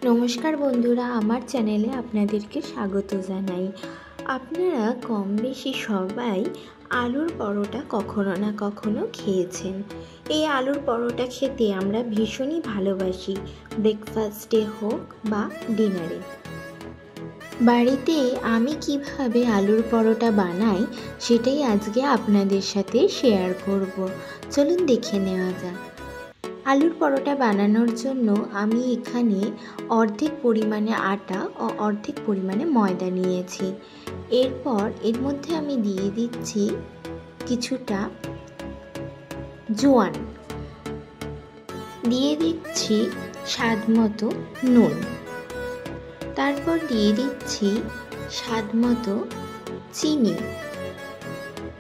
নমস্কার বন্ধুরা, আমার চ্যানেলে আপনাদেরকে স্বাগত জানাই। আপনারা কম বেশি সবাই আলুর পরোটা কখনো না কখনো খেয়েছেন। এই আলুর পরোটা খেতে আমরা ভীষণই ভালোবাসি, ব্রেকফাস্টে হোক বা ডিনারে। বাড়িতে আমি কিভাবে আলুর পরোটা বানাই সেটাই আজকে আপনাদের সাথে শেয়ার করব। চলুন দেখে নেওয়া যাক। আলুর পরোটা বানানোর জন্য আমি এখানে অর্ধেক পরিমাণে আটা ও অর্ধেক পরিমাণে ময়দা নিয়েছি। এরপর এর মধ্যে আমি দিয়ে দিচ্ছি কিছুটা জোয়ান, দিয়ে দিচ্ছি স্বাদ মতো নুন, তারপর দিয়ে দিচ্ছি স্বাদ মতো চিনি,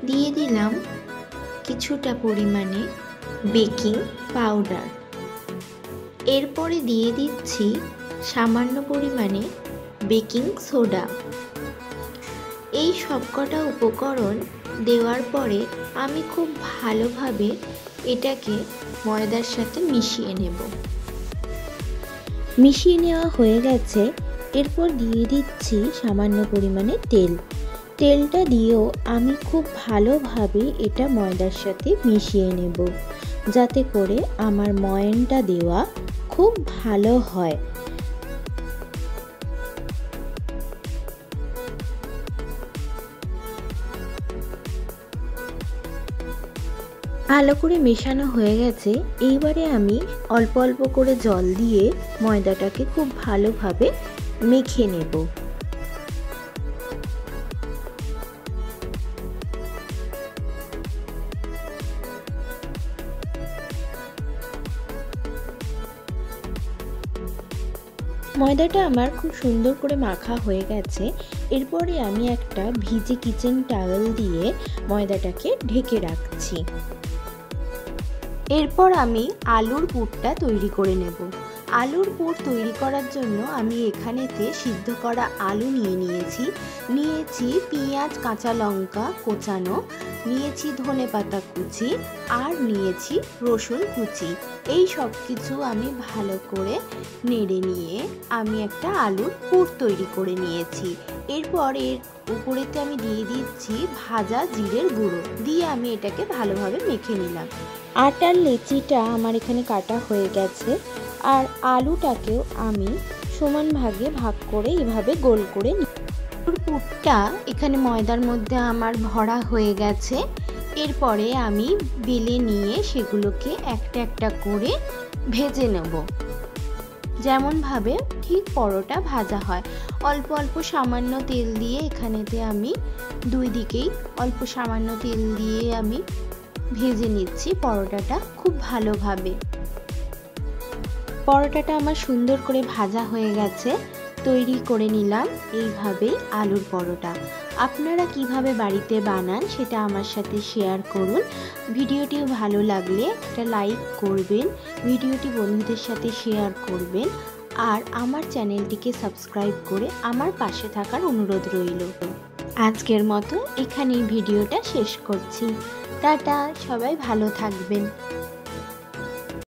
দিয়ে দিলাম কিছুটা পরিমাণে বেকিং পাউডার, এরপরে দিয়ে দিচ্ছি সামান্য পরিমাণে বেকিং সোডা। এই সবকটা উপকরণ দেওয়ার পরে আমি খুব ভালোভাবে এটাকে ময়দার সাথে মিশিয়ে নেব। মিশিয়ে নেওয়া হয়ে গেছে। এরপর দিয়ে দিচ্ছি সামান্য পরিমাণে তেল। তেলটা দিয়েও আমি খুব ভালোভাবে এটা ময়দার সাথে মিশিয়ে নেব, যাতে করে আমার ময়ানটা দেওয়া খুব ভালো হয়। ভালো করে মেশানো হয়ে গেছে। এইবারে আমি অল্প অল্প করে জল দিয়ে ময়দাটাকে খুব ভালোভাবে মেখে নেব। ময়দাটা আমার খুব সুন্দর করে মাখা হয়ে গেছে। এরপরে আমি একটা ভিজে কিচেন টাওয়েল দিয়ে ময়দাটাকে ঢেকে রাখছি। এরপর আমি আলুর পুরটা তৈরি করে নেব। আলুর পুর তৈরি করার জন্য আমি এখানেতে সিদ্ধ করা আলু নিয়েছি পেঁয়াজ কাঁচা লঙ্কা কোচানো, নিয়েছি ধনেপাতা কুচি, আর নিয়েছি রসুন কুচি। এই সব কিছু আমি ভালো করে নেড়ে নিয়ে আমি একটা আলুর পুর তৈরি করে নিয়েছি। এরপর এর উপরেতে আমি দিয়ে দিচ্ছি ভাজা জিরের গুঁড়ো, দিয়ে আমি এটাকে ভালোভাবে মেখে নিলাম। আটার লেচিটা আমার এখানে কাটা হয়ে গেছে, আর আলুটাকেও আমি সমান ভাগে ভাগ করে এভাবে গোল করে নিই। পুরটা এখানে ময়দার মধ্যে আমার ভরা হয়ে গেছে। এরপরে আমি বেলে নিয়ে সেগুলোকে একটা একটা করে ভেজে নেব, যেমনভাবে ঠিক পরোটা ভাজা হয়। অল্প অল্প সামান্য তেল দিয়ে এখানেতে আমি দুই দিকেই অল্প সামান্য তেল দিয়ে আমি ভেজে নিচ্ছি পরোটাটা খুব ভালোভাবে। পরোটাটা আমার সুন্দর করে ভাজা হয়ে গেছে। তৈরি করে নিলাম এইভাবেই আলুর পরোটা। আপনারা কিভাবে বাড়িতে বানান সেটা আমার সাথে শেয়ার করুন। ভিডিওটি ভালো লাগলে একটা লাইক করবেন, ভিডিওটি বন্ধুদের সাথে শেয়ার করবেন, আর আমার চ্যানেলটিকে সাবস্ক্রাইব করে আমার পাশে থাকার অনুরোধ রইল। আজকের মতো এখানেই ভিডিওটা শেষ করছি। টাটা, সবাই ভালো থাকবেন।